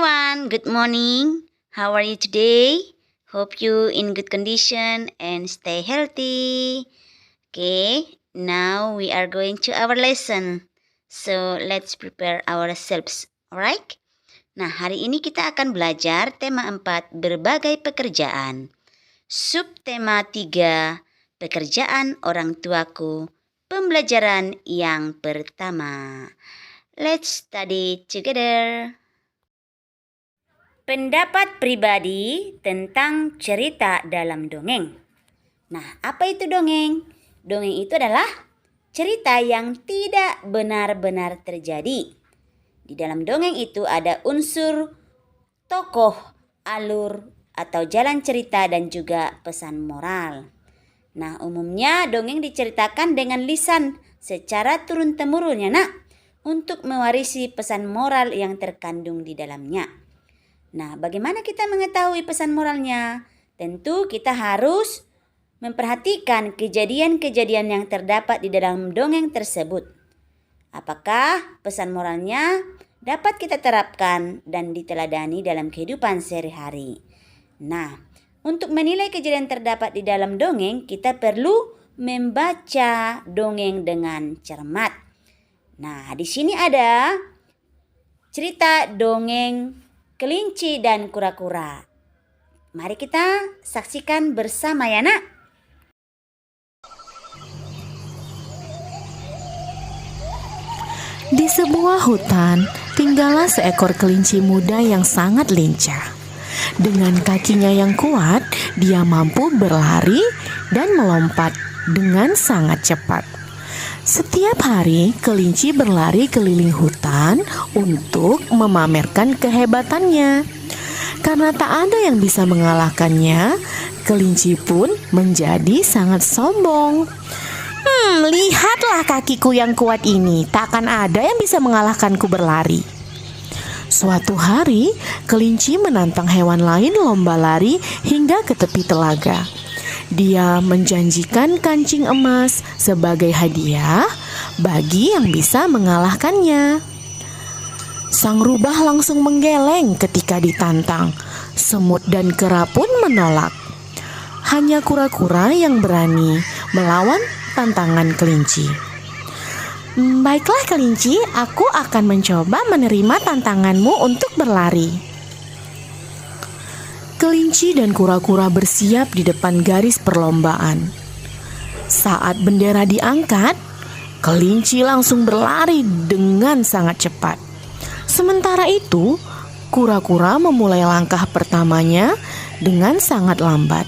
everyone, good morning. How are you today? Hope you in good condition and stay healthy. Okay, now we are going to our lesson. So let's prepare ourselves, alright? Nah, hari ini kita akan belajar tema 4, berbagai pekerjaan. Subtema 3, pekerjaan orang tuaku. Pembelajaran yang pertama. Let's study together. Pendapat pribadi tentang cerita dalam dongeng. Nah, apa itu dongeng? Dongeng itu adalah cerita yang tidak benar-benar terjadi. Di dalam dongeng itu ada unsur tokoh, alur, atau jalan cerita dan juga pesan moral. Nah, umumnya dongeng diceritakan dengan lisan secara turun-temurun ya nak, untuk mewarisi pesan moral yang terkandung di dalamnya. Nah, bagaimana kita mengetahui pesan moralnya? Tentu kita harus memperhatikan kejadian-kejadian yang terdapat di dalam dongeng tersebut. Apakah pesan moralnya dapat kita terapkan dan diteladani dalam kehidupan sehari-hari? Nah, untuk menilai kejadian terdapat di dalam dongeng, kita perlu membaca dongeng dengan cermat. Nah, di sini ada cerita dongeng kelinci dan kura-kura. Mari kita saksikan bersama ya nak. Di sebuah hutan, tinggallah seekor kelinci muda yang sangat lincah. Dengan kakinya yang kuat, dia mampu berlari dan melompat dengan sangat cepat. Setiap hari, kelinci berlari keliling hutan untuk memamerkan kehebatannya. Karena tak ada yang bisa mengalahkannya, kelinci pun menjadi sangat sombong. Lihatlah kakiku yang kuat ini, tak akan ada yang bisa mengalahkanku berlari. Suatu hari, kelinci menantang hewan lain lomba lari hingga ke tepi telaga. Dia menjanjikan kancing emas sebagai hadiah bagi yang bisa mengalahkannya. Sang rubah langsung menggeleng ketika ditantang. Semut dan kera pun menolak. Hanya kura-kura yang berani melawan tantangan kelinci. Baiklah kelinci, aku akan mencoba menerima tantanganmu untuk berlari. Kelinci dan kura-kura bersiap di depan garis perlombaan. Saat bendera diangkat, kelinci langsung berlari dengan sangat cepat. Sementara itu, kura-kura memulai langkah pertamanya dengan sangat lambat.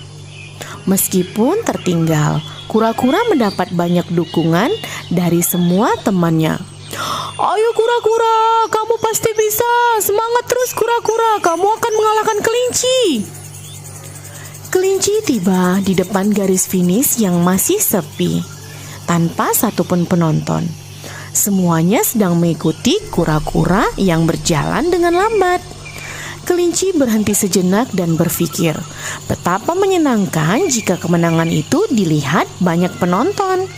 Meskipun tertinggal, kura-kura mendapat banyak dukungan dari semua temannya. Ayo kura-kura, kamu pasti bisa. Semangat terus kura-kura, kamu akan mengalahkan kelinci. Kelinci tiba di depan garis finish yang masih sepi, tanpa satupun penonton. Semuanya sedang mengikuti kura-kura yang berjalan dengan lambat. Kelinci berhenti sejenak dan berpikir, betapa menyenangkan jika kemenangan itu dilihat banyak penonton.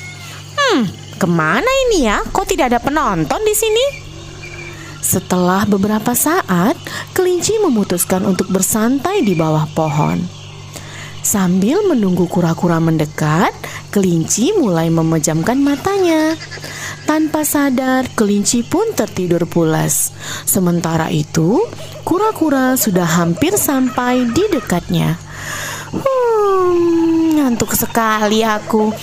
Kemana ini ya? Kok tidak ada penonton di sini? Setelah beberapa saat, kelinci memutuskan untuk bersantai di bawah pohon. Sambil menunggu kura-kura mendekat, kelinci mulai memejamkan matanya. Tanpa sadar, kelinci pun tertidur pulas. Sementara itu, kura-kura sudah hampir sampai di dekatnya. Ngantuk sekali aku.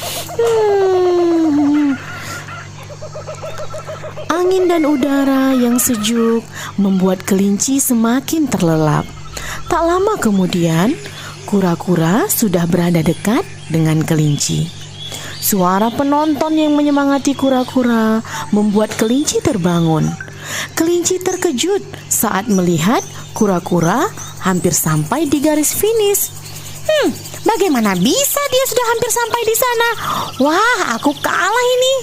Angin dan udara yang sejuk membuat kelinci semakin terlelap. Tak lama kemudian, kura-kura sudah berada dekat dengan kelinci. Suara penonton yang menyemangati kura-kura membuat kelinci terbangun. Kelinci terkejut saat melihat kura-kura hampir sampai di garis finish. Bagaimana bisa dia sudah hampir sampai di sana? Wah, aku kalah ini.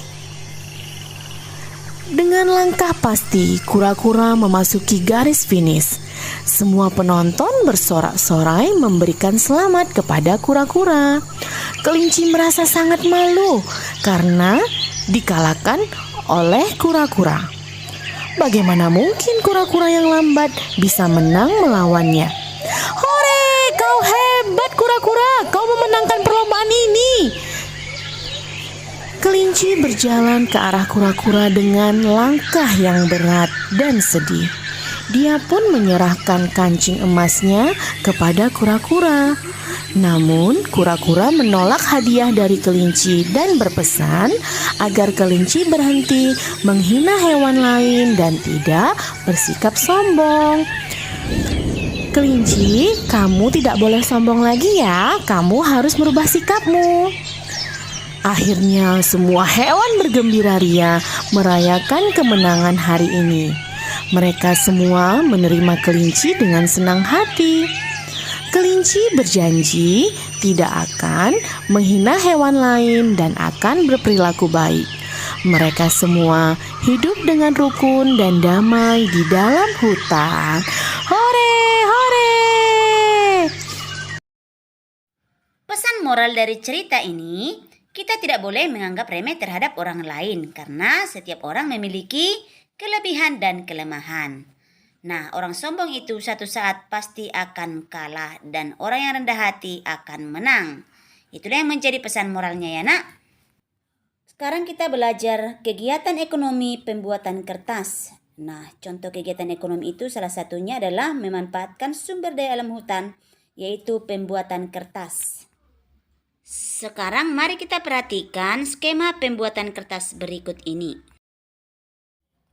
Dengan langkah pasti, kura-kura memasuki garis finish. Semua penonton bersorak-sorai memberikan selamat kepada kura-kura. Kelinci merasa sangat malu karena dikalahkan oleh kura-kura. Bagaimana mungkin kura-kura yang lambat bisa menang melawannya? Hore, kau hebat kura-kura, kau memenangkan perlombaan ini. Kelinci berjalan ke arah kura-kura dengan langkah yang berat dan sedih. Dia pun menyerahkan kancing emasnya kepada kura-kura. Namun, kura-kura menolak hadiah dari kelinci dan berpesan agar kelinci berhenti menghina hewan lain dan tidak bersikap sombong. Kelinci, kamu tidak boleh sombong lagi ya. Kamu harus merubah sikapmu. Akhirnya, semua hewan bergembira ria merayakan kemenangan hari ini. Mereka semua menerima kelinci dengan senang hati. Kelinci berjanji tidak akan menghina hewan lain dan akan berperilaku baik. Mereka semua hidup dengan rukun dan damai di dalam hutan. Hore, hore! Pesan moral dari cerita ini, kita tidak boleh menganggap remeh terhadap orang lain karena setiap orang memiliki kelebihan dan kelemahan. Nah, orang sombong itu suatu saat pasti akan kalah dan orang yang rendah hati akan menang. Itulah yang menjadi pesan moralnya ya nak. Sekarang kita belajar kegiatan ekonomi pembuatan kertas. Nah, contoh kegiatan ekonomi itu salah satunya adalah memanfaatkan sumber daya alam hutan, yaitu pembuatan kertas. Sekarang mari kita perhatikan skema pembuatan kertas berikut ini.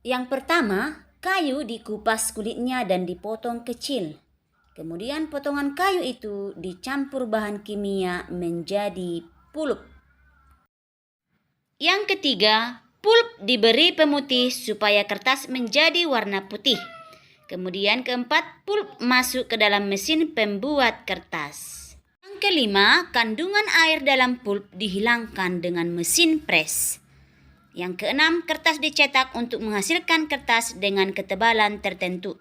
Yang pertama, kayu dikupas kulitnya dan dipotong kecil. Kemudian potongan kayu itu dicampur bahan kimia menjadi pulp. Yang ketiga, pulp diberi pemutih supaya kertas menjadi warna putih. Kemudian keempat, pulp masuk ke dalam mesin pembuat kertas. Yang kelima, kandungan air dalam pulp dihilangkan dengan mesin pres. Yang keenam, kertas dicetak untuk menghasilkan kertas dengan ketebalan tertentu.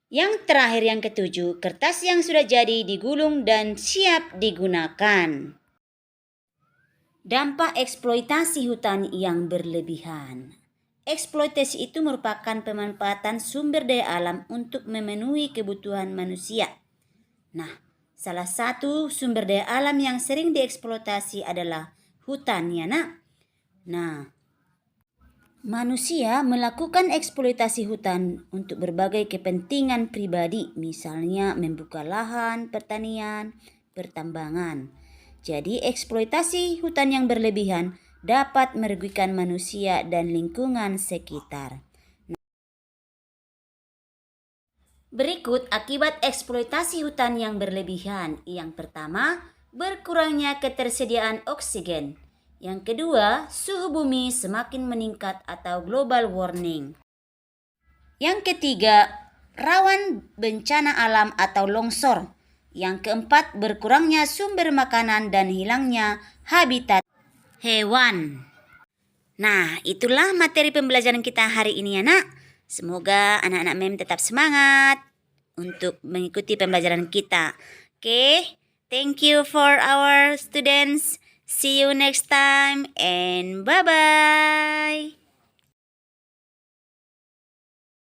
Yang terakhir yang ketujuh, kertas yang sudah jadi digulung dan siap digunakan. Dampak eksploitasi hutan yang berlebihan. Eksploitasi itu merupakan pemanfaatan sumber daya alam untuk memenuhi kebutuhan manusia. Nah, salah satu sumber daya alam yang sering dieksploitasi adalah hutan ya nak. Nah, manusia melakukan eksploitasi hutan untuk berbagai kepentingan pribadi, misalnya membuka lahan, pertanian, pertambangan. Jadi, eksploitasi hutan yang berlebihan dapat merugikan manusia dan lingkungan sekitar. Berikut akibat eksploitasi hutan yang berlebihan. Yang pertama, berkurangnya ketersediaan oksigen. Yang kedua, suhu bumi semakin meningkat atau global warming. Yang ketiga, rawan bencana alam atau longsor. Yang keempat, berkurangnya sumber makanan dan hilangnya habitat hewan. Nah, itulah materi pembelajaran kita hari ini ya nak. Semoga anak-anak MEM tetap semangat untuk mengikuti pembelajaran kita. Oke, thank you for our students. See you next time and bye-bye.